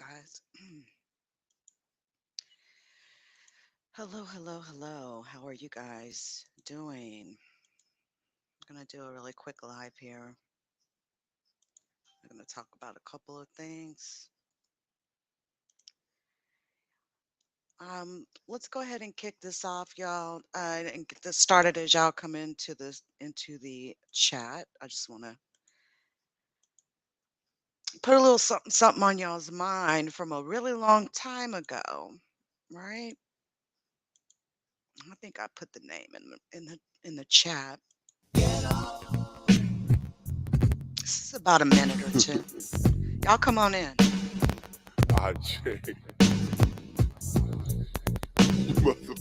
guys. Hello, hello, hello. How are you guys doing? I'm going to do a really quick live here. I'm going to talk about a couple of things. Let's go ahead and kick this off, y'all, and get this started as y'all come into the chat. I just want to put a little something something on y'all's mind from a really long time ago, right? I think I put the name in the chat. This is about a minute or two. Y'all come on in. Jay, you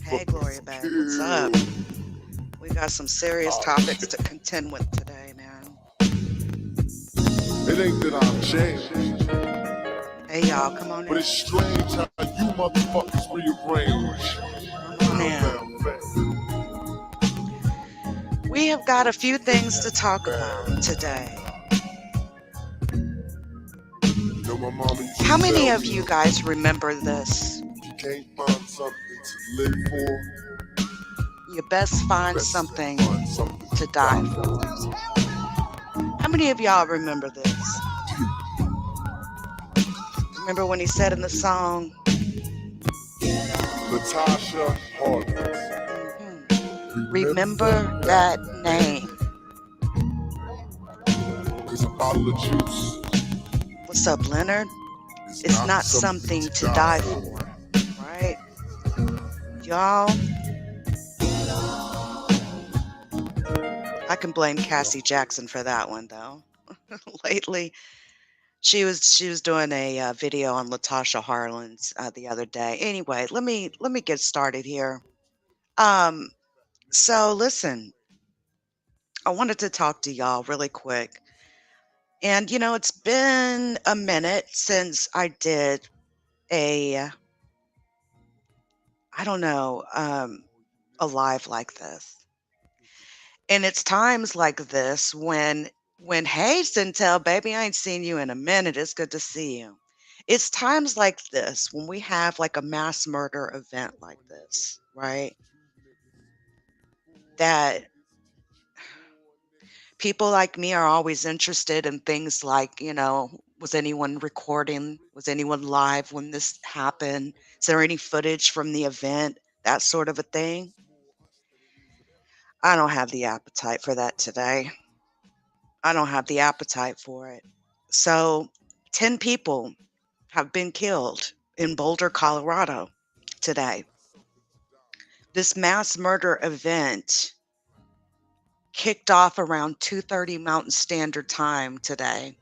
Hey, Gloria, motherfuckers babe. What's up? kill. We got some serious topics Jay. to contend with today, man. It ain't that I'm changed, Hey, y'all, come on but in. it's strange how you motherfuckers rearrange. Come on in. We have got a few things to talk about today. You know, my mama used How to many tell of me, you guys remember this? if you can't find something to live for, You best you find best something find something to to die die for. for. How many of y'all remember this? Remember when he said in the song, Latasha Harlins. hmm remember Remember that that name? name. Cause a bottle of juice What's up, Leonard? is It's not not something something to to die die for. for, right? Y'all, I can blame Cassie Jackson for that one, though. Lately, she was doing a video on Latasha Harlins the other day. Anyway, let me get started here. Um, so listen, I wanted to talk to y'all really quick, and it's been a minute since I did a, I don't know, a live like this, and it's times like this when hey Centel, baby, I ain't seen you in a minute. It's good to see you. It's times like this when we have like a mass murder event like this, right? That people like me are always interested in things like, was anyone recording? Was anyone live when this happened? Is there any footage from the event? That sort of a thing. I don't have the appetite for that today. I don't have the appetite for it. So, 10 people have been killed in Boulder, Colorado today. This mass murder event kicked off around 2:30 Mountain Standard Time today.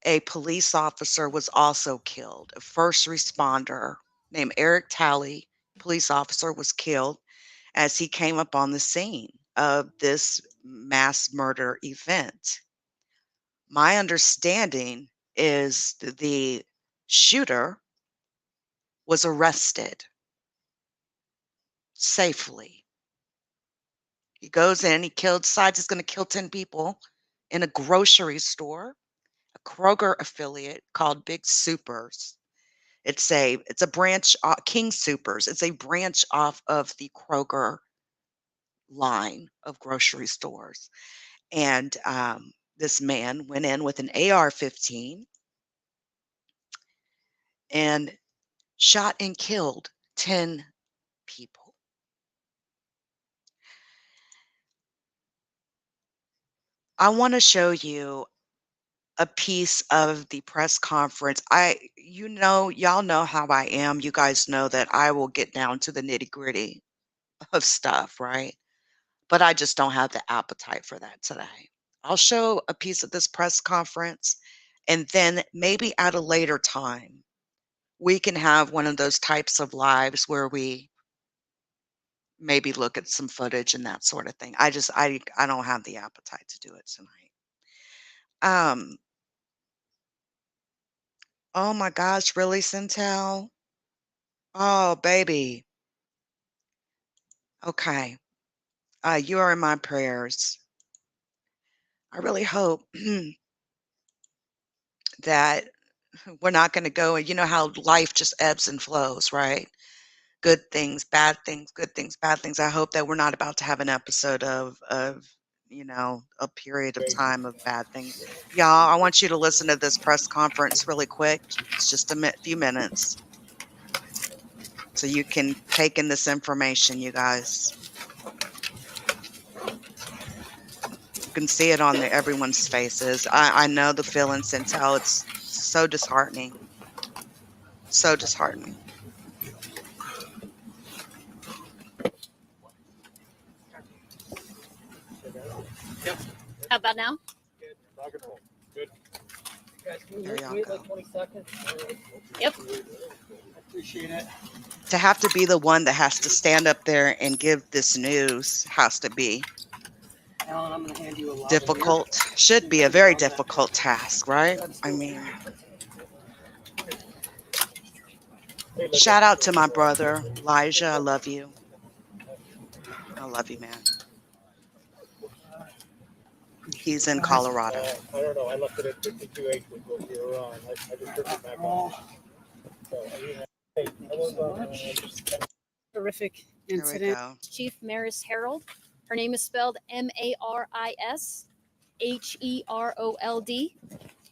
A police officer was also killed. A first responder named Eric Talley, police officer, was killed as he came up on the scene of this mass murder event. My understanding is the shooter was arrested safely. He goes in, he decides he's going to kill 10 people in a grocery store, a Kroger affiliate called Big Supers. It's a branch, King Supers. It's a branch off of the Kroger line of grocery stores. And this man went in with an AR-15 and shot and killed 10 people. I want to show you a piece of the press conference. Y'all know how I am. You guys know that I will get down to the nitty-gritty of stuff, right? But I just don't have the appetite for that today. I'll show a piece of this press conference, and then maybe at a later time, we can have one of those types of lives where we maybe look at some footage and that sort of thing. I don't have the appetite to do it tonight. Um, oh my gosh, really, Centel? Oh, baby. Okay. You are in my prayers. I really hope that we're not going to go. And you know how life just ebbs and flows, right? Good things, bad things, good things, bad things. I hope that we're not about to have an episode of a period of time of bad things. Y'all, I want you to listen to this press conference really quick. It's just a few minutes so you can take in this information, you guys. You can see it on everyone's faces. I know the feeling, Centel. It's so disheartening. So disheartening. How about now? Good. There y'all go. 20 seconds? Yep. I appreciate it. To have to be the one that has to stand up there and give this news has to be Alan, I'm going to hand you a log difficult. Should be a very difficult task, right? I mean, shout out to my brother, Elijah. I love you. I love you, man. He's in Colorado. I don't know. I left it at 52.8 with what you were on. I just turned it back on. So, hey, Horrific Here we incident. go. Chief Maris Harold. Her name is spelled MarisHerold.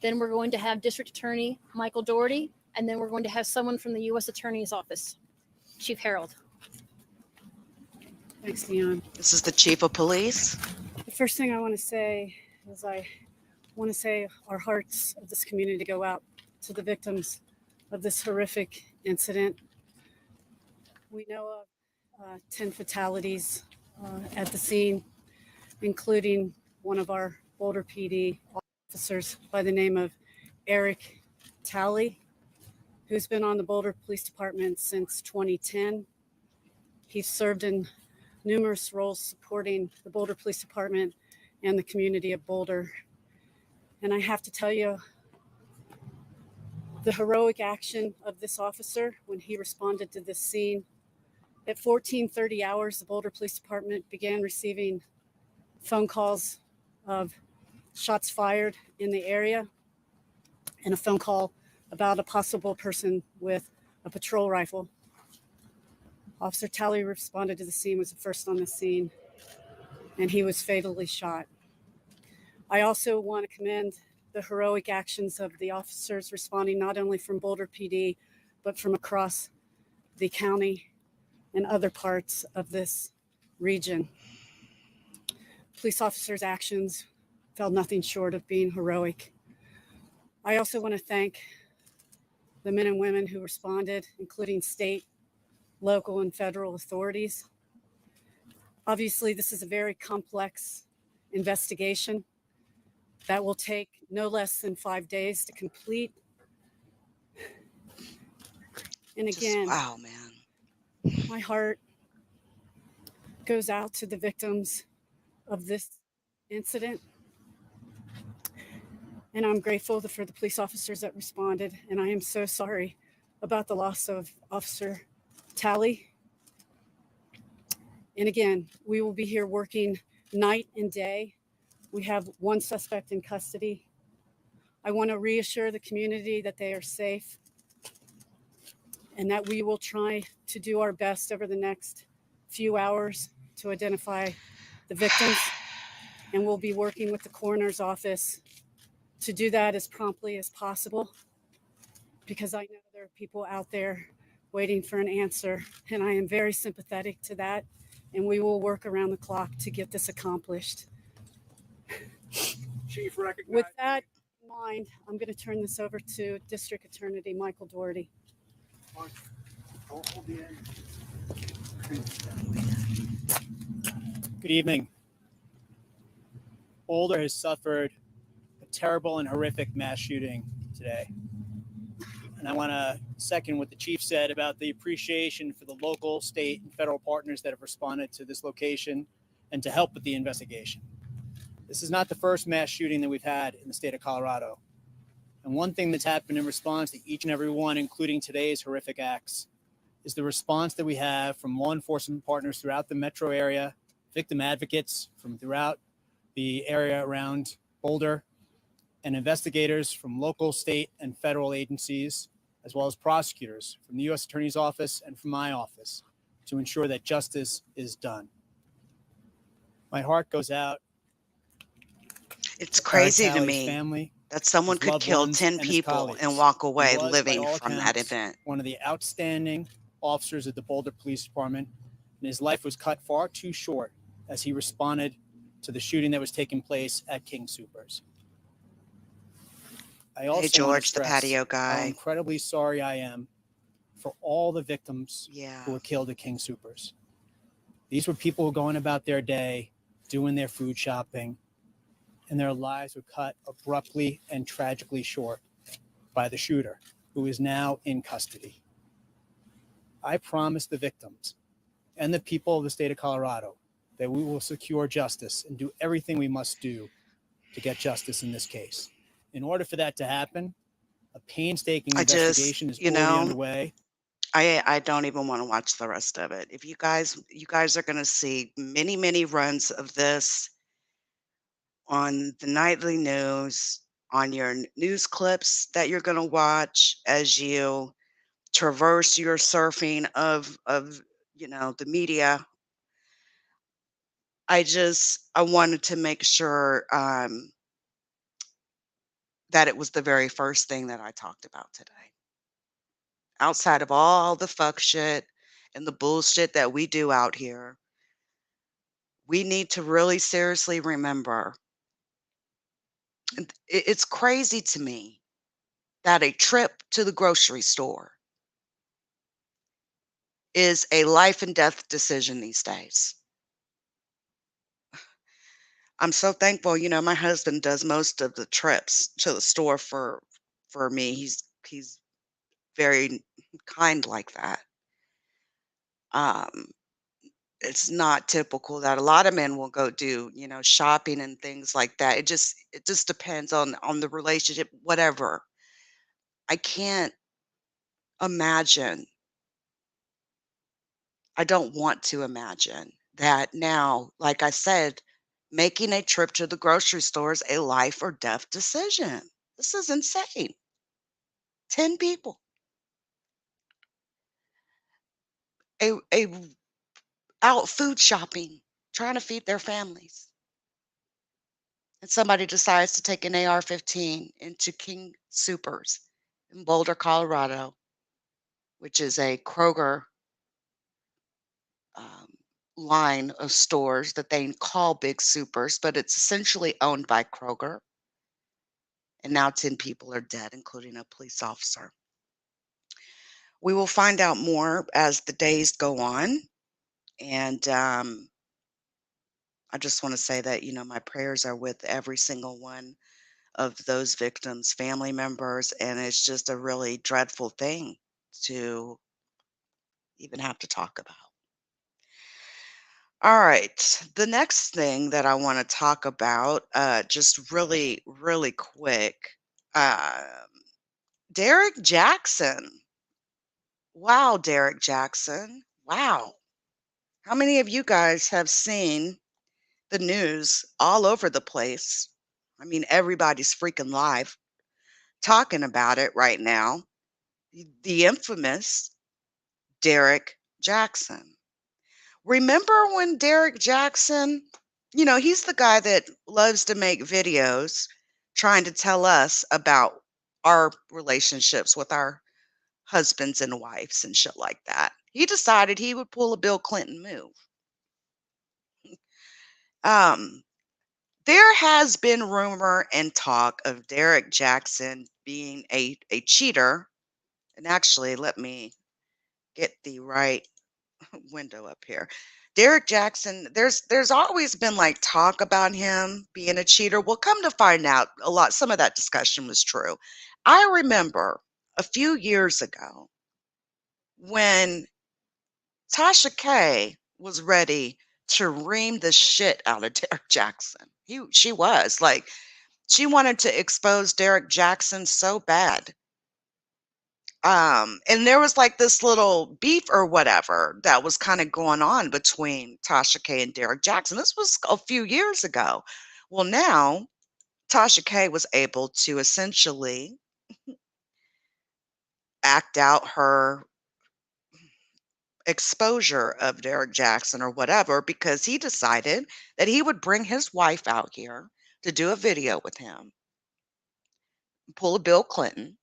Then we're going to have District Attorney Michael Doherty, and then we're going to have someone from the U.S. Attorney's Office. Chief Harold. Thanks, Dion. This is the chief of police. The first thing I want to say is I want to say our hearts of this community go out to the victims of this horrific incident. We know of 10 fatalities at the scene, including one of our Boulder PD officers by the name of Eric Talley, who's been on the Boulder Police Department since 2010. He's served in numerous roles supporting the Boulder Police Department and the community of Boulder. And I have to tell you, the heroic action of this officer when he responded to this scene. At 14:30 hours, the Boulder Police Department began receiving phone calls of shots fired in the area and a phone call about a possible person with a patrol rifle. Officer Talley responded to the scene, was the first on the scene, and he was fatally shot. I also want to commend the heroic actions of the officers responding not only from Boulder PD, but from across the county and other parts of this region. Police officers' actions fell nothing short of being heroic. I also want to thank the men and women who responded, including state, local, and federal authorities. Obviously, this is a very complex investigation that will take no less than 5 days to complete. And again, Wow, man. my heart goes out to the victims of this incident. And I'm grateful for the police officers that responded. And I am so sorry about the loss of Officer Talley. And again, we will be here working night and day. We have one suspect in custody. I want to reassure the community that they are safe and that we will try to do our best over the next few hours to identify the victims. And we'll be working with the coroner's office to do that as promptly as possible, because I know there are people out there waiting for an answer, and I am very sympathetic to that, and we will work around the clock to get this accomplished. Chief, recognize. With that in mind, I'm going to turn this over to District Attorney Michael Doherty. Good evening. Boulder has suffered a terrible and horrific mass shooting today. And I want to second what the chief said about the appreciation for the local, state, and federal partners that have responded to this location and to help with the investigation. This is not the first mass shooting that we've had in the state of Colorado. And one thing that's happened in response to each and every one, including today's horrific acts, is the response that we have from law enforcement partners throughout the metro area, victim advocates from throughout the area around Boulder, and investigators from local, state, and federal agencies, as well as prosecutors from the U.S. Attorney's Office and from my office, to ensure that justice is done. My heart goes out It's to Eric crazy to Talley's me family, that someone his could loved kill ones, 10 and his people and colleagues. walk He away was, by living all from that accounts, event. one of the outstanding officers at the Boulder Police Department, and his life was cut far too short as he responded to the shooting that was taking place at King Soopers. I Hey, also want to George, the stress patio how guy. incredibly sorry I am for all the victims Yeah. who were killed at King Soopers. These were people going about their day, doing their food shopping, and their lives were cut abruptly and tragically short by the shooter, who is now in custody. I promise the victims and the people of the state of Colorado that we will secure justice and do everything we must do to get justice in this case. In order for that to happen, a painstaking I investigation is just, you already know, underway. I don't even want to watch the rest of it. If you guys are going to see many runs of this on the nightly news, on your news clips that you're going to watch as you traverse your surfing of the media. I wanted to make sure that it was the very first thing that I talked about today. Outside of all the fuck shit and the bullshit that we do out here, we need to really seriously remember. And it's crazy to me that a trip to the grocery store is a life and death decision these days. I'm so thankful, my husband does most of the trips to the store for me. He's very kind like that. Um, it's not typical that a lot of men will go do, shopping and things like that. It just depends on the relationship, whatever. I can't imagine. I don't want to imagine that now, like I said, making a trip to the grocery store is a life or death decision. This is insane. 10 people. A out food shopping, trying to feed their families. And somebody decides to take an AR-15 into King Soopers in Boulder, Colorado, which is a Kroger um, line of stores that they call Big Supers, but it's essentially owned by Kroger. And now 10 people are dead, including a police officer. We will find out more as the days go on. And I just want to say that, my prayers are with every single one of those victims' family members. And it's just a really dreadful thing to even have to talk about. All right. The next thing that I want to talk about, just really quick, um, Derrick Jaxn. Wow, Derrick Jaxn. Wow. How many of you guys have seen the news all over the place? I mean, everybody's freaking live talking about it right now. The infamous Derrick Jaxn. Remember when Derrick Jaxn, he's the guy that loves to make videos trying to tell us about our relationships with our husbands and wives and shit like that. He decided he would pull a Bill Clinton move. Um, there has been rumor and talk of Derrick Jaxn being a cheater. And actually, let me get the right window up here. Derrick Jaxn, there's always been like talk about him being a cheater. Well, come to find out, some of that discussion was true. I remember a few years ago when Tasha K was ready to ream the shit out of Derrick Jaxn. She was like, she wanted to expose Derrick Jaxn so bad. And there was like this little beef or whatever that was kind of going on between Tasha K and Derrick Jaxn. This was a few years ago. Well, now Tasha K was able to essentially act out her exposure of Derrick Jaxn or whatever because he decided that he would bring his wife out here to do a video with him, pull a Bill Clinton,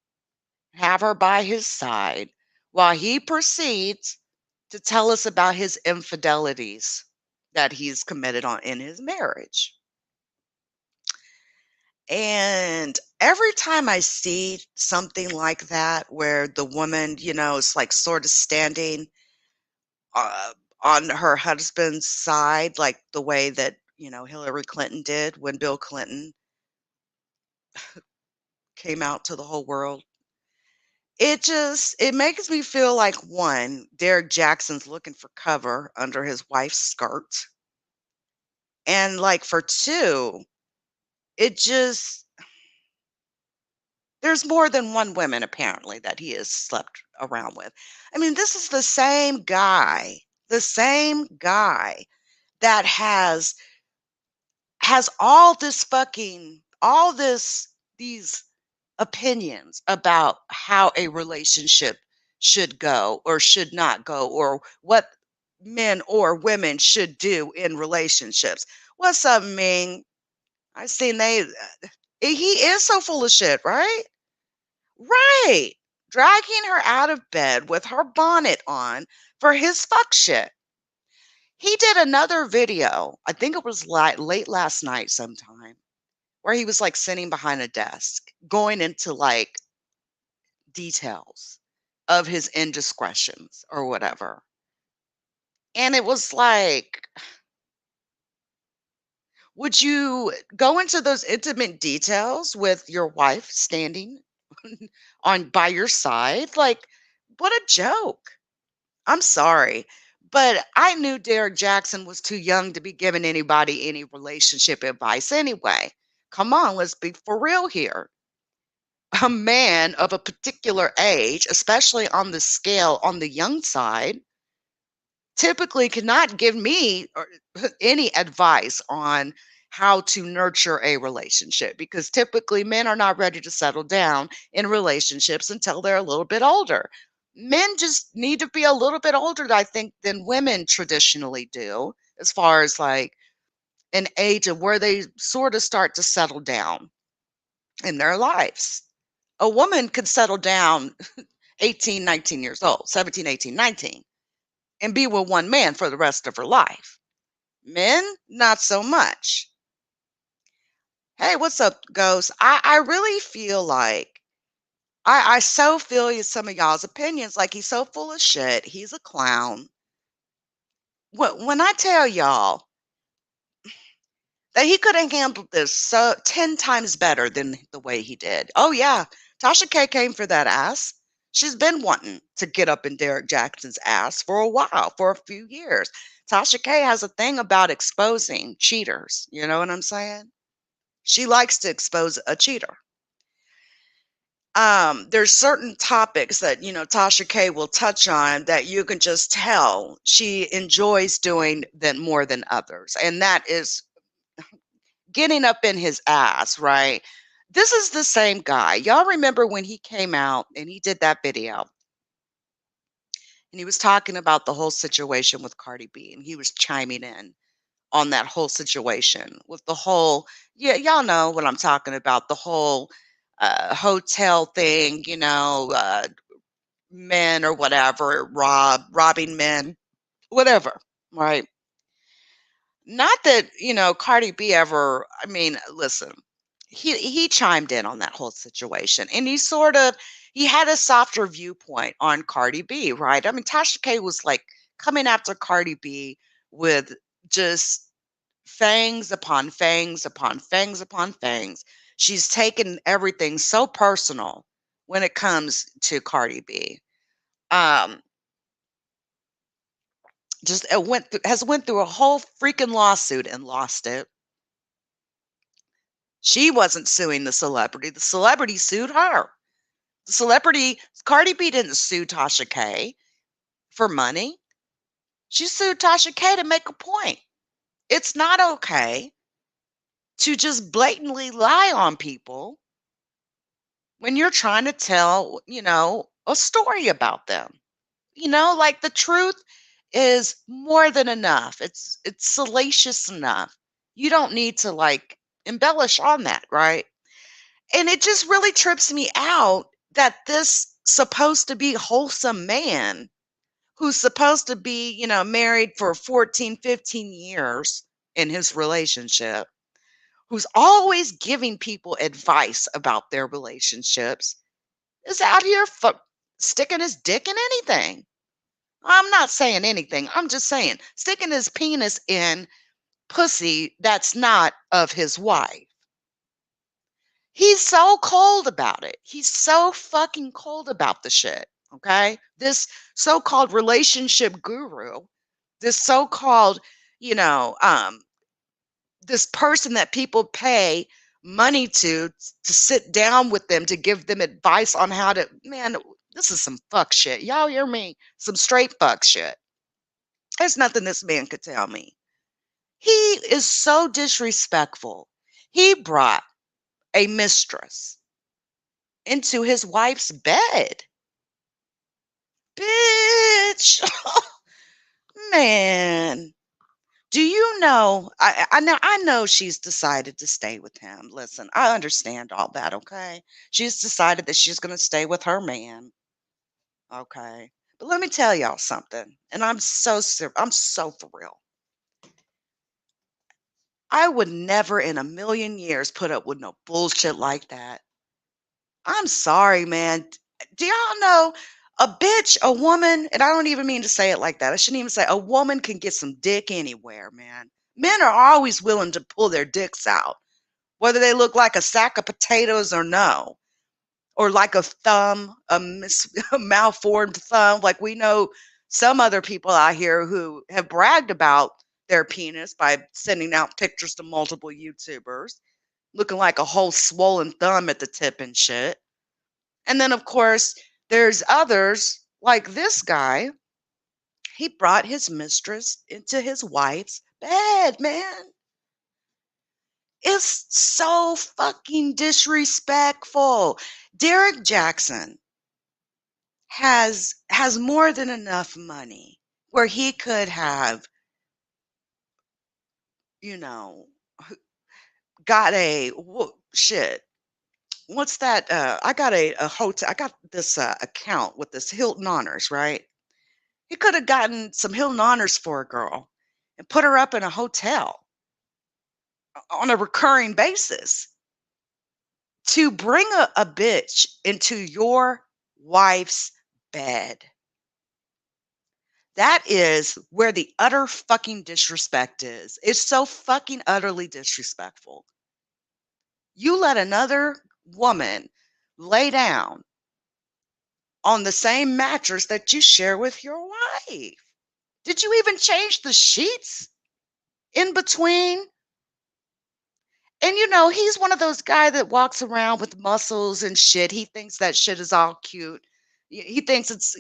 have her by his side while he proceeds to tell us about his infidelities that he's committed on in his marriage. And every time I see something like that, where the woman, is like sort of standing uh, on her husband's side, like the way that, Hillary Clinton did when Bill Clinton came out to the whole world, it makes me feel like one, Derrick Jaxn's looking for cover under his wife's skirt. And like for two, it just there's more than one woman apparently that he has slept around with. I mean, this is the same guy that has all these opinions about how a relationship should go or should not go or what men or women should do in relationships. What's up, Ming? I seen he is so full of shit, right? Right. Dragging her out of bed with her bonnet on for his fuck shit. He did another video, I think it was late last night sometime, where he was like sitting behind a desk, going into like details of his indiscretions or whatever. And it was like, would you go into those intimate details with your wife standing on by your side? Like, what a joke. I'm sorry, but I knew Derrick Jaxn was too young to be giving anybody any relationship advice anyway. Come on, let's be for real here. A man of a particular age, especially on the scale on the young side, typically cannot give me any advice on how to nurture a relationship because typically men are not ready to settle down in relationships until they're a little bit older. Men just need to be a little bit older, I think, than women traditionally do, as far as like an age of where they sort of start to settle down in their lives. A woman could settle down 18, 19 years old, 17, 18, 19, and be with one man for the rest of her life. Men, not so much. Hey, what's up, Ghost? I really feel like I so feel some of y'all's opinions. Like he's so full of shit. He's a clown. When I tell y'all that he could have handled this so 10 times better than the way he did. Oh yeah, Tasha K came for that ass. She's been wanting to get up in Derrick Jaxn's ass for a while, for a few years. Tasha K has a thing about exposing cheaters. You know what I'm saying? She likes to expose a cheater. There's certain topics that, Tasha K will touch on that you can just tell she enjoys doing than more than others. And that is getting up in his ass, right? This is the same guy. Y'all remember when he came out and he did that video and he was talking about the whole situation with Cardi B and he was chiming in on that whole situation with the whole, yeah, y'all know what I'm talking about, the whole hotel thing, men or whatever, robbing men, whatever, right? Not that, Cardi B ever, I mean, listen, he chimed in on that whole situation and he had a softer viewpoint on Cardi B, right? I mean, Tasha K was like coming after Cardi B with just fangs upon fangs upon fangs upon fangs. She's taken everything so personal when it comes to Cardi B. Um, just went through a whole freaking lawsuit and lost it. She wasn't suing the celebrity. The celebrity sued her. The celebrity, Cardi B didn't sue Tasha K for money. She sued Tasha K to make a point. It's not okay to just blatantly lie on people when you're trying to tell, a story about them. Like the truth is more than enough. It's salacious enough. You don't need to like embellish on that, right? And it just really trips me out that this supposed to be wholesome man who's supposed to be, married for 14, 15 years in his relationship, who's always giving people advice about their relationships, is out here sticking his dick in anything. I'm not saying anything. I'm just saying sticking his penis in pussy that's not of his wife. He's so cold about it. He's so fucking cold about the shit. Okay. This so called relationship guru, this so called, you know, um, this person that people pay money to sit down with them to give them advice on how to, man, this is some fuck shit. Y'all hear me? Some straight fuck shit. There's nothing this man could tell me. He is so disrespectful. He brought a mistress into his wife's bed. Bitch. Man. Do you know? I know she's decided to stay with him. Listen, I understand all that, okay? She's decided that she's going to stay with her man, okay? But let me tell y'all something, and I'm so for real. I would never in a million years put up with no bullshit like that. I'm sorry, man. Do y'all know a bitch, a woman, and I don't even mean to say it like that. I shouldn't even say a woman can get some dick anywhere, man. Men are always willing to pull their dicks out, whether they look like a sack of potatoes or no, or like a thumb, a malformed thumb. Like we know some other people out here who have bragged about their penis by sending out pictures to multiple YouTubers, looking like a whole swollen thumb at the tip and shit. And then, of course, there's others like this guy. He brought his mistress into his wife's bed, man. It's so fucking disrespectful. Derrick Jaxn has more than enough money where he could have, you know, got shit. What's that? I got a hotel. I got this account with this Hilton Honors, right? He could have gotten some Hilton Honors for a girl and put her up in a hotel on a recurring basis. To bring a bitch into your wife's bed, that is where the utter fucking disrespect is. It's so fucking utterly disrespectful. You let another woman lay down on the same mattress that you share with your wife. Did you even change the sheets in between? And he's one of those guy that walks around with muscles and shit. He thinks that shit is all cute. He thinks it's.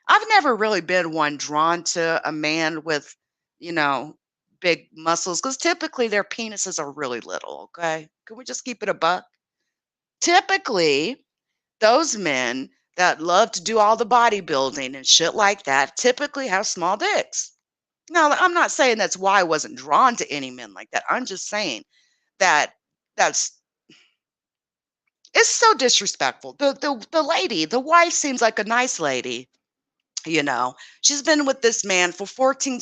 I've never really been one drawn to a man with, you know, big muscles because typically their penises are really little. Okay. Can we just keep it a buck? Typically, those men that love to do all the bodybuilding and shit like that typically have small dicks. Now, I'm not saying that's why I wasn't drawn to any men like that. I'm just saying that that's it's so disrespectful. The lady, the wife seems like a nice lady, you know. She's been with this man for 14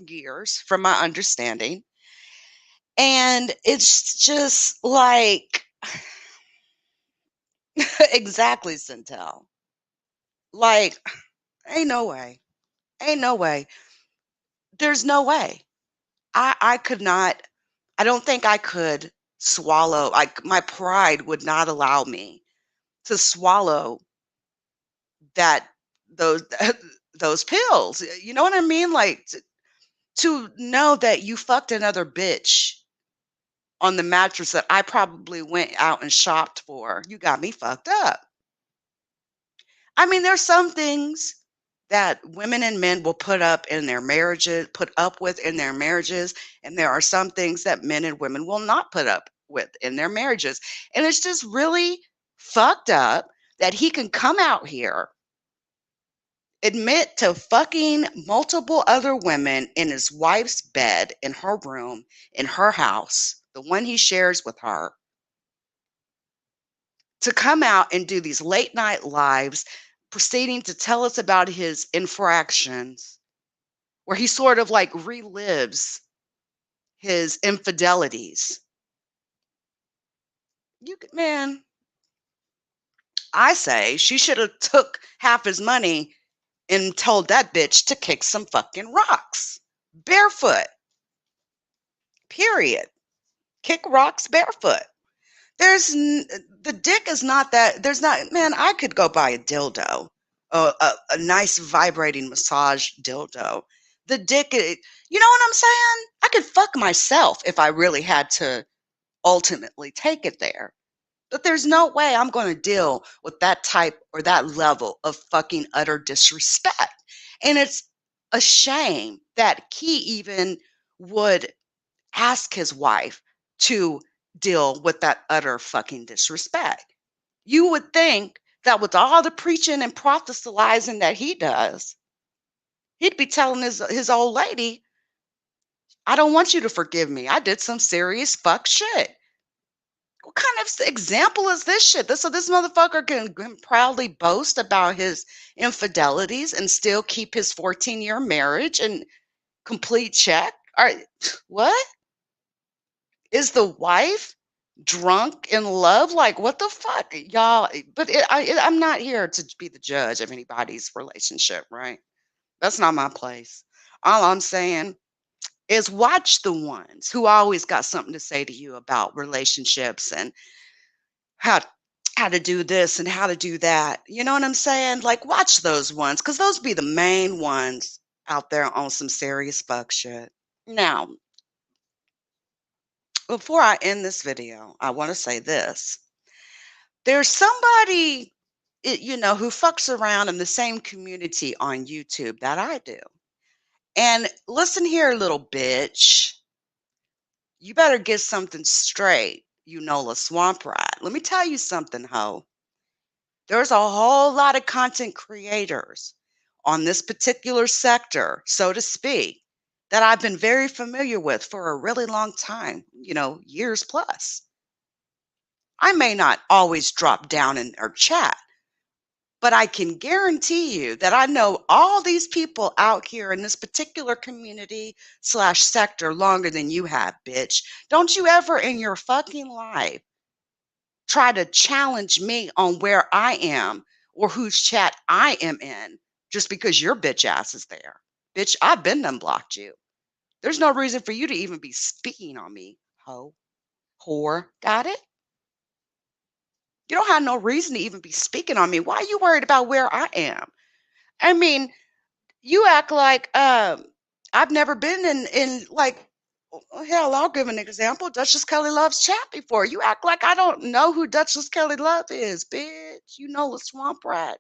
years, from my understanding. And it's just like exactly, Centel. Like, ain't no way. Ain't no way. There's no way. I could not, I don't think I could swallow, like my pride would not allow me to swallow that those those pills. You know what I mean? Like to know that you fucked another bitch on the mattress that I probably went out and shopped for. You got me fucked up. I mean, there's some things that women and men will put up with in their marriages, and there are some things that men and women will not put up with in their marriages. And it's just really fucked up that he can come out here, admit to fucking multiple other women in his wife's bed, in her room, in her house, the one he shares with her, to come out and do these late night lives, proceeding to tell us about his infractions, where he sort of like relives his infidelities. Man, I say she should have took half his money and told that bitch to kick some fucking rocks. Barefoot. Period. Kick rocks barefoot. The dick is not that. There's not, man, I could go buy a dildo, a nice vibrating massage dildo. The dick, you know what I'm saying? I could fuck myself if I really had to ultimately take it there. But there's no way I'm going to deal with that type or that level of fucking utter disrespect. And it's a shame that he even would ask his wife to deal with that utter fucking disrespect. You would think that with all the preaching and proselytizing that he does, he'd be telling his old lady, I don't want you to forgive me. I did some serious fuck shit. What kind of example is this shit? So this motherfucker can proudly boast about his infidelities and still keep his 14-year marriage in complete check? What? Is the wife drunk in love? Like, what the fuck, y'all? But I'm not here to be the judge of anybody's relationship, right? That's not my place. All I'm saying is watch the ones who always got something to say to you about relationships and how how to do this and how to do that. You know what I'm saying? Like, watch those ones, because those be the main ones out there on some serious fuck shit. Now, before I end this video, I want to say this. There's somebody, who fucks around in the same community on YouTube that I do. And listen here, little bitch. You better get something straight, you Nola Swamp Rat. Let me tell you something, ho. There's a whole lot of content creators on this particular sector, so to speak, that I've been very familiar with for a really long time, years plus. I may not always drop down in our chat, but I can guarantee you that I know all these people out here in this particular community slash sector longer than you have, bitch. Don't you ever in your fucking life try to challenge me on where I am or whose chat I am in just because your bitch ass is there. Bitch, I've been unblocked you. There's no reason for you to even be speaking on me, hoe, whore. Got it? You don't have no reason to even be speaking on me. Why are you worried about where I am? I mean, you act like I've never been in like hell, I'll give an example. Duchess Kelly Love's chat before. You act like I don't know who Duchess Kelly Love is, bitch. You know the swamp rat.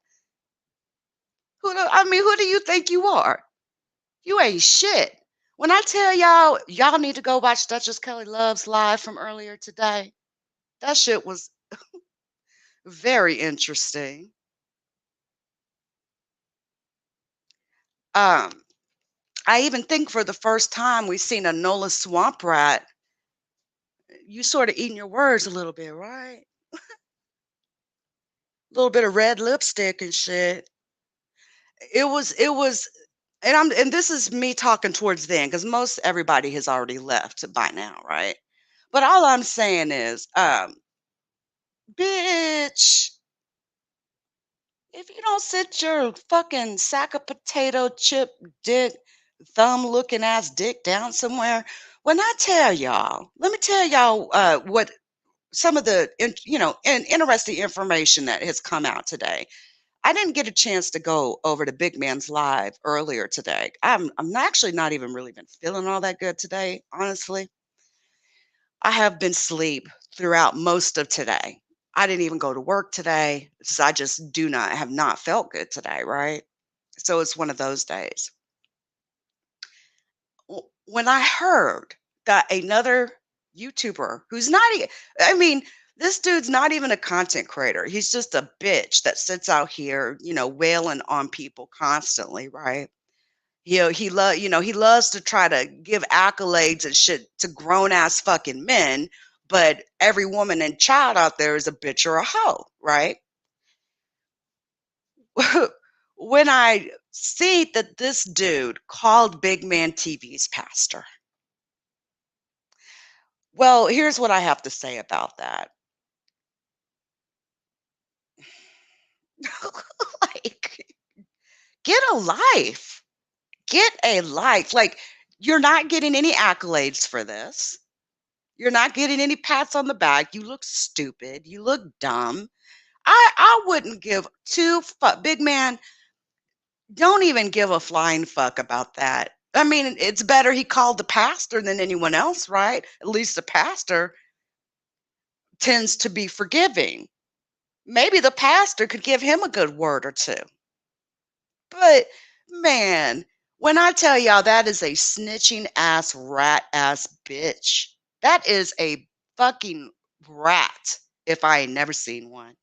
Who do you think you are? You ain't shit. When I tell y'all need to go watch Duchess Kelly Love's live from earlier today. That shit was very interesting. Um, I even think for the first time we've seen a Nola Swamp Rat. You sort of eating your words a little bit, right? A little bit of red lipstick and shit. It was, and this is me talking towards then, because most everybody has already left by now, right? But all I'm saying is, bitch, if you don't sit your fucking sack of potato chip dick, thumb looking ass dick down somewhere, when I tell y'all, let me tell y'all what some of the interesting information that has come out today. I didn't get a chance to go over to Big Man's live earlier today. I'm actually not even really been feeling all that good today, honestly. I have been asleep throughout most of today. I didn't even go to work today because I just have not felt good today, right? So it's one of those days. When I heard that another YouTuber who's not, I mean, this dude's not even a content creator. He's just a bitch that sits out here, wailing on people constantly, right? He loves to try to give accolades and shit to grown ass fucking men, but every woman and child out there is a bitch or a hoe, right? When I see that this dude called Big Man TV's pastor, well, here's what I have to say about that. Like, get a life. Get a life. Like, you're not getting any accolades for this. You're not getting any pats on the back. You look stupid. You look dumb. I wouldn't give two fuck. Big man, don't even give a flying fuck about that. I mean, it's better he called the pastor than anyone else, right? At least the pastor tends to be forgiving. Maybe the pastor could give him a good word or two. But man, when I tell y'all that is a snitching ass rat ass bitch, that is a fucking rat if I ain't never seen one.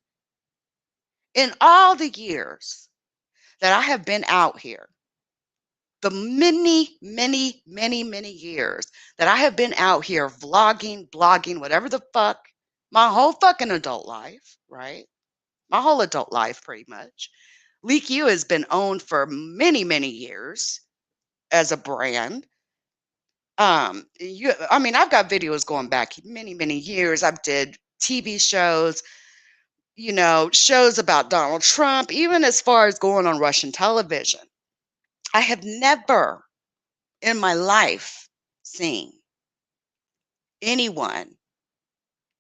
In all the years that I have been out here, the many, many, many, many years that I have been out here vlogging, blogging, whatever the fuck, my whole fucking adult life, right? My whole adult life, pretty much. Leak U has been owned for many, many years as a brand. I mean, I've got videos going back many, many years. I've did TV shows, shows about Donald Trump, even as far as going on Russian television. I have never in my life seen anyone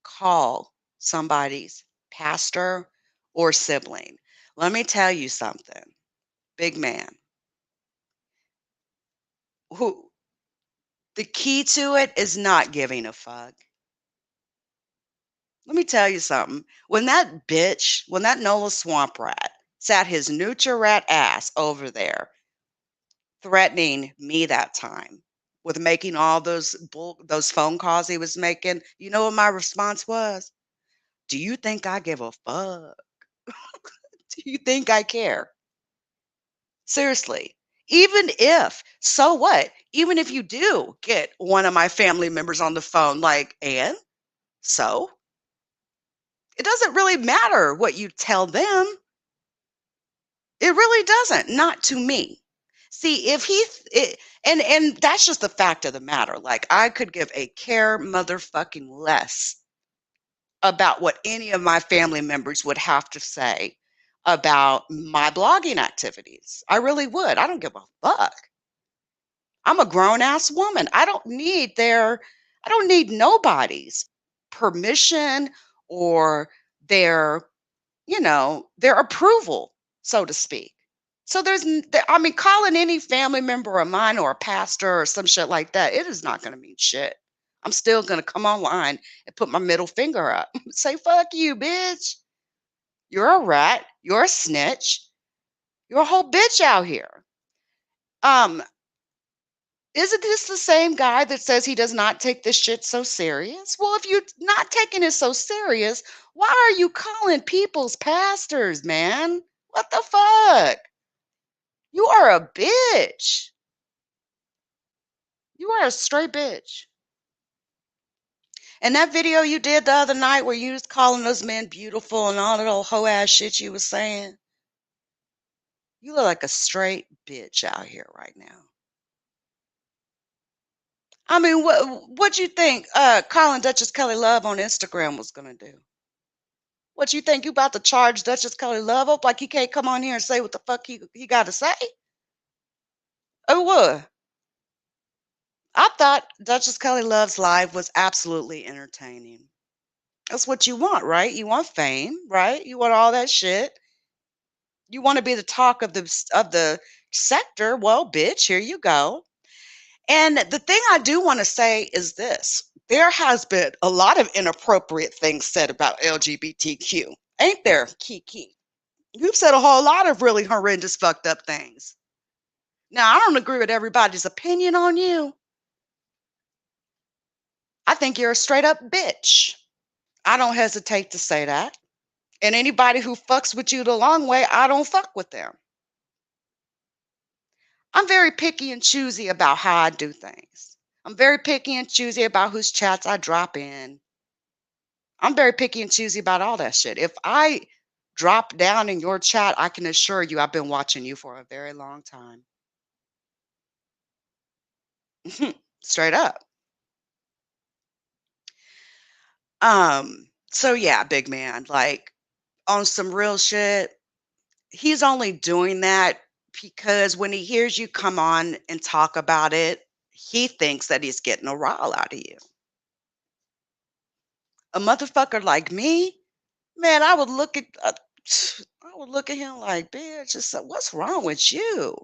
call somebody's pastor or sibling. Let me tell you something, big man. Who the key to it is not giving a fuck. Let me tell you something. When that Nola Swamp Rat sat his Nutra Rat ass over there threatening me that time with making all those phone calls he was making, you know what my response was? Do you think I give a fuck? Do you think I care? Seriously. So what? Even if you do get one of my family members on the phone, like, and so it doesn't really matter what you tell them. It really doesn't. Not to me. See, and that's just the fact of the matter. Like, I could give a care motherfucking less about what any of my family members would have to say about my blogging activities. I really would. I don't give a fuck. I'm a grown ass woman. I don't need nobody's permission or their, their approval, so to speak. So I mean, calling any family member of mine or a pastor or some shit like that, it is not going to mean shit. I'm still going to come online and put my middle finger up. Say, fuck you, bitch. You're a rat. You're a snitch. You're a whole bitch out here. Um, Isn't this the same guy that says he does not take this shit so serious? Well, if you're not taking it so serious, why are you calling people's pastors, man? What the fuck? You are a bitch. You are a straight bitch. And that video you did the other night where you was calling those men beautiful and all that old hoe ass shit you was saying, you look like a straight bitch out here right now. I mean, what you think calling Duchess Kelly Love on Instagram was gonna do? What you think you about to charge Duchess Kelly Love up like he can't come on here and say what the fuck he got to say? Oh what? I thought Duchess Kelly Love's live was absolutely entertaining. That's what you want, right? You want fame, right? You want all that shit. You want to be the talk of the sector. Well, bitch, here you go. And the thing I do want to say is this. There has been a lot of inappropriate things said about LGBTQ. Ain't there, Kiki? You've said a whole lot of really horrendous, fucked up things. Now, I don't agree with everybody's opinion on you. I think you're a straight up bitch. I don't hesitate to say that. And anybody who fucks with you the long way, I don't fuck with them. I'm very picky and choosy about how I do things. I'm very picky and choosy about whose chats I drop in. I'm very picky and choosy about all that shit. If I drop down in your chat, I can assure you I've been watching you for a very long time. Straight up. So yeah, big man, like on some real shit, he's only doing that because when he hears you come on and talk about it, he thinks that he's getting a rile out of you. A motherfucker like me, man, I would look at him like, bitch, what's wrong with you?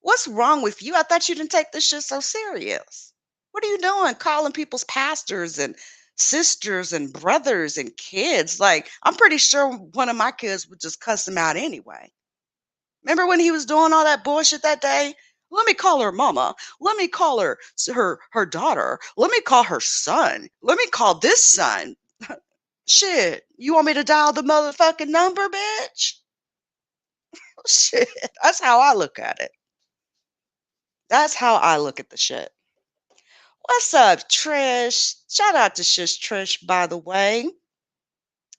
What's wrong with you? I thought you didn't take this shit so serious. What are you doing calling people's pastors and sisters and brothers and kids? Like, I'm pretty sure one of my kids would just cuss him out anyway. Remember when he was doing all that bullshit that day? Let me call her mama. Let me call her daughter. Let me call her son. Let me call this son. Shit. You want me to dial the motherfucking number, bitch? Shit. That's how I look at it. That's how I look at the shit. What's up, Trish? Shout out to Trish, by the way.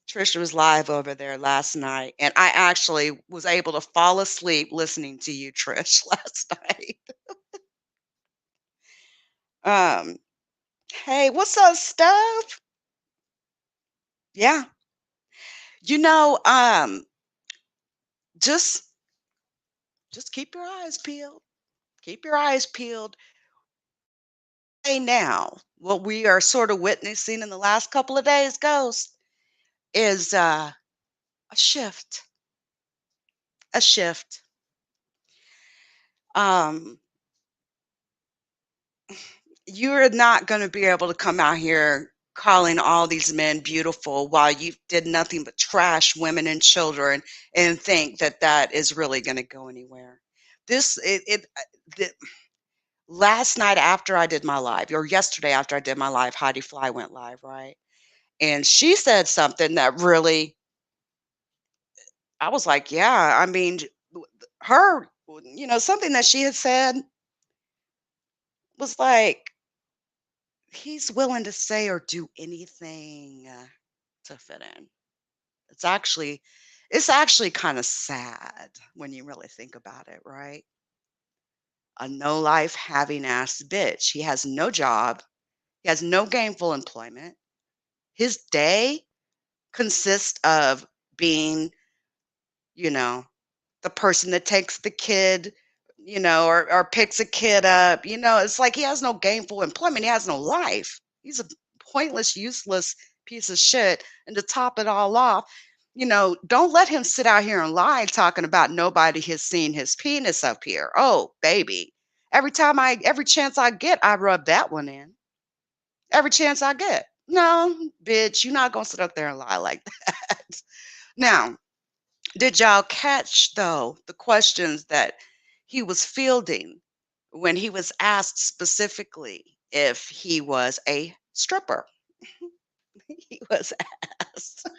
Trisha was live over there last night, and I actually was able to fall asleep listening to you, Trish, last night. Um, hey, what's up, Steph? Yeah, you know, just just keep your eyes peeled. Keep your eyes peeled. Hey, now, what we are sort of witnessing in the last couple of days, Ghost, is a shift. A shift. Um, you're not going to be able to come out here calling all these men beautiful while you did nothing but trash women and children and think that that is really going to go anywhere. This the, last night after I did my live, or yesterday after I did my live, Heidi Fly went live, right? And she said something that really, I was like, yeah, I mean, her, something that she had said was like, he's willing to say or do anything to fit in. It's actually it's actually kind of sad when you really think about it, right? A no life having ass bitch. He has no job. He has no gainful employment. His day consists of being, you know, the person that takes the kid, or picks a kid up. It's like he has no gainful employment. He has no life. He's a pointless, useless piece of shit. And to top it all off, don't let him sit out here and lie talking about nobody has seen his penis up here. Oh, baby. Every chance I get, I rub that one in. Every chance I get. No, bitch, you're not gonna sit up there and lie like that. Now, did y'all catch, though, the questions that he was fielding when he was asked specifically if he was a stripper? He was asked.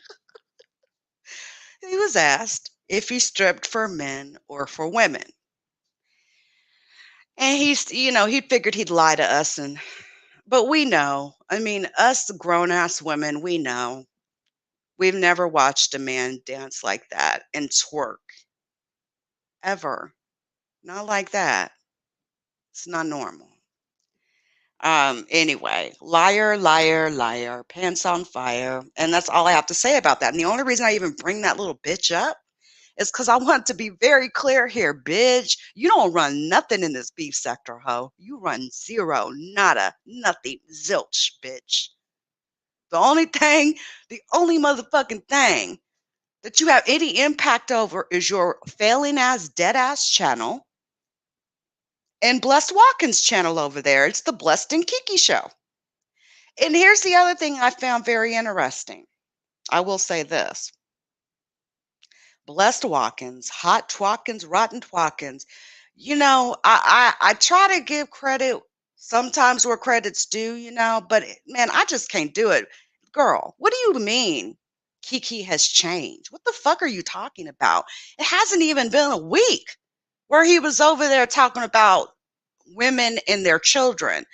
He was asked if he stripped for men or for women. And he figured he'd lie to us but we know. I mean, us grown-ass women, we know. We've never watched a man dance like that and twerk ever. Not like that. It's not normal. Anyway, liar, liar, liar, pants on fire. And that's all I have to say about that. And the only reason I even bring that little bitch up is because I want to be very clear here, bitch. You don't run nothing in this beef sector, ho. You run zero, nada, nothing, zilch, bitch. The only motherfucking thing that you have any impact over is your failing ass, dead ass channel and Blessed Watkins channel over there. It's the Blessed and Kiki show. And here's the other thing I found very interesting. I will say this. Blessed Watkins, hot Twatkins, rotten Twatkins. You know, I try to give credit sometimes where credit's due, but man, I just can't do it. Girl, what do you mean Kiki has changed? What the fuck are you talking about? It hasn't even been a week where he was over there talking about women and their children.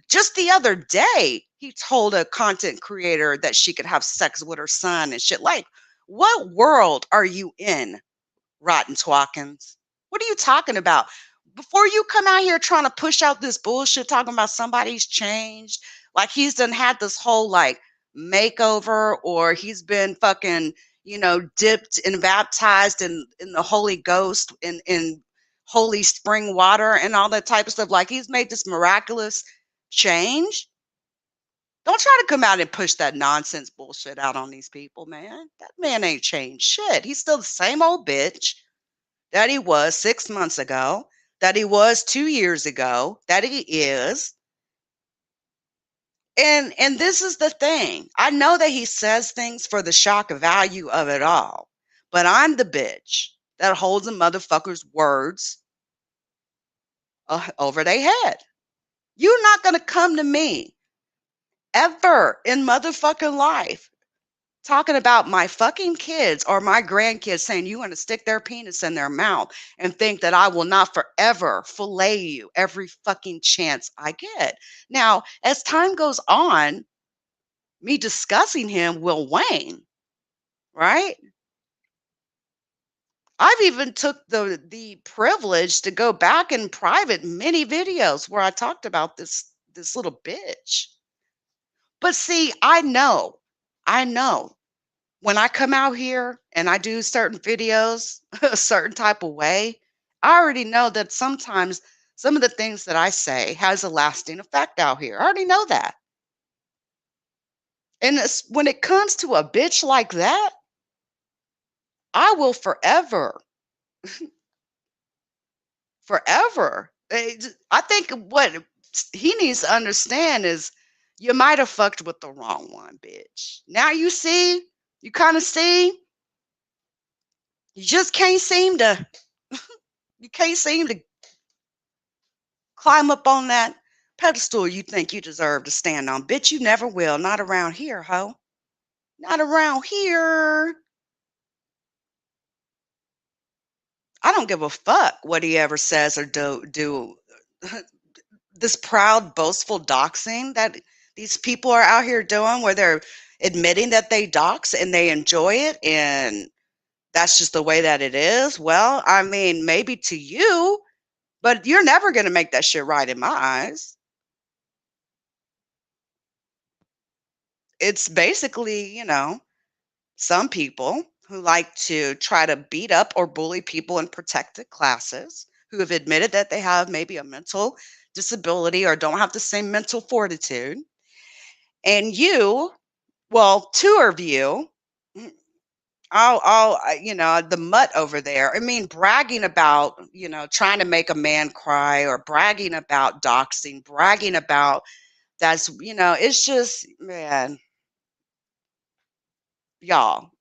Just the other day, he told a content creator that she could have sex with her son and shit. Like, what world are you in, Rotten Twatkins? What are you talking about? Before you come out here trying to push out this bullshit talking about somebody's changed, like he's done had this whole like makeover, or he's been fucking, dipped and baptized in the Holy Ghost, in holy spring water and all that type of stuff. Like he's made this miraculous change. Don't try to come out and push that nonsense bullshit out on these people, man. That man ain't changed shit. He's still the same old bitch that he was 6 months ago, that he was 2 years ago, that he is. And this is the thing. I know that he says things for the shock value of it all, but I'm the bitch that holds a motherfucker's words over their head. You're not going to come to me ever in motherfucking life talking about my fucking kids or my grandkids saying you want to stick their penis in their mouth and think that I will not forever fillet you every fucking chance I get. Now, as time goes on, me discussing him will wane, right? I've even took the privilege to go back in private many videos where I talked about this little bitch. But see, I know when I come out here and I do certain videos a certain type of way, I already know that sometimes some of the things that I say has a lasting effect out here. I already know that. And when it comes to a bitch like that, I will forever, forever. I think what he needs to understand is you might have fucked with the wrong one, bitch. Now you kind of see, you just you can't seem to climb up on that pedestal you think you deserve to stand on. Bitch, you never will. Not around here, ho. Not around here. I don't give a fuck what he ever says or do. This proud, boastful doxing that these people are out here doing, where they're admitting that they dox and they enjoy it, and that's just the way that it is. Well, I mean, maybe to you, but you're never going to make that shit right in my eyes. It's basically, some people who like to try to beat up or bully people in protected classes who have admitted that they have maybe a mental disability or don't have the same mental fortitude. And you, well, two of you, the mutt over there. I mean, bragging about, trying to make a man cry, or bragging about doxing, bragging about that's, it's just, man, y'all.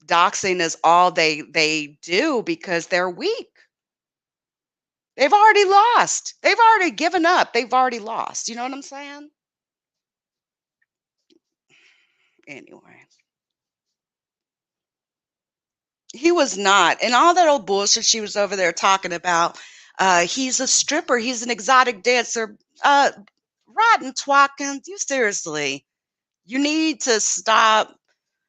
Doxing is all they do because they're weak. They've already lost. They've already given up. They've already lost. You know what I'm saying? Anyway, he was not. And all that old bullshit she was over there talking about, he's a stripper, he's an exotic dancer. Rotten Twatkins, you seriously, you need to stop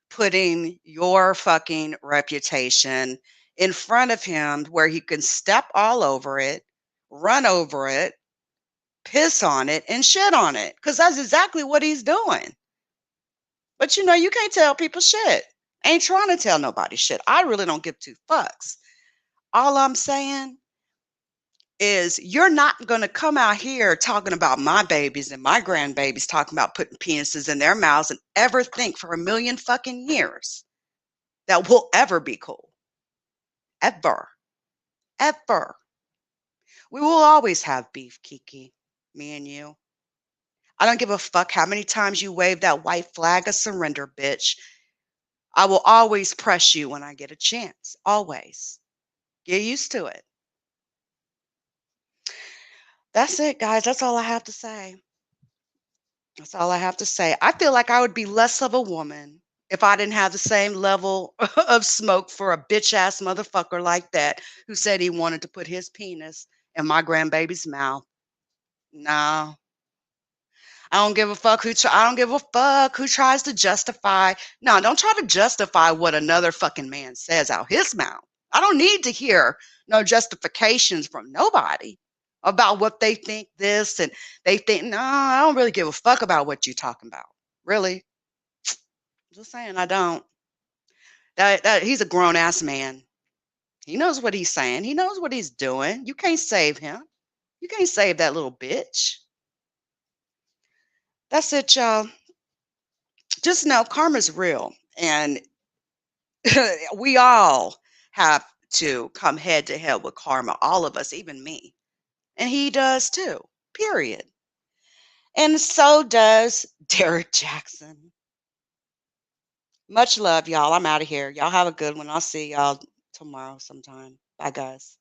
putting your fucking reputation in front of him where he can step all over it, run over it, piss on it, and shit on it. Because that's exactly what he's doing. But you can't tell people shit. Ain't trying to tell nobody shit. I really don't give two fucks. All I'm saying is you're not going to come out here talking about my babies and my grandbabies, talking about putting penises in their mouths, and ever think for a million fucking years that we'll ever be cool. Ever. Ever. We will always have beef, Kiki. Me and you. I don't give a fuck how many times you wave that white flag of surrender, bitch. I will always press you when I get a chance. Always. Get used to it. That's it, guys. That's all I have to say. That's all I have to say. I feel like I would be less of a woman if I didn't have the same level of smoke for a bitch ass motherfucker like that who said he wanted to put his penis in my grandbaby's mouth. No. I don't give a fuck I don't give a fuck who tries to justify. No, don't try to justify what another fucking man says out his mouth. I don't need to hear no justifications from nobody about what they think this and they think. No, I don't really give a fuck about what you talking about. Really. Just saying I don't. That he's a grown ass man. He knows what he's saying. He knows what he's doing. You can't save him. You can't save that little bitch. That's it, y'all. Just know karma's real. And we all have to come head to head with karma. All of us, even me. And he does too. Period. And so does Derrick Jaxn. Much love, y'all. I'm out of here. Y'all have a good one. I'll see y'all tomorrow sometime. Bye, guys.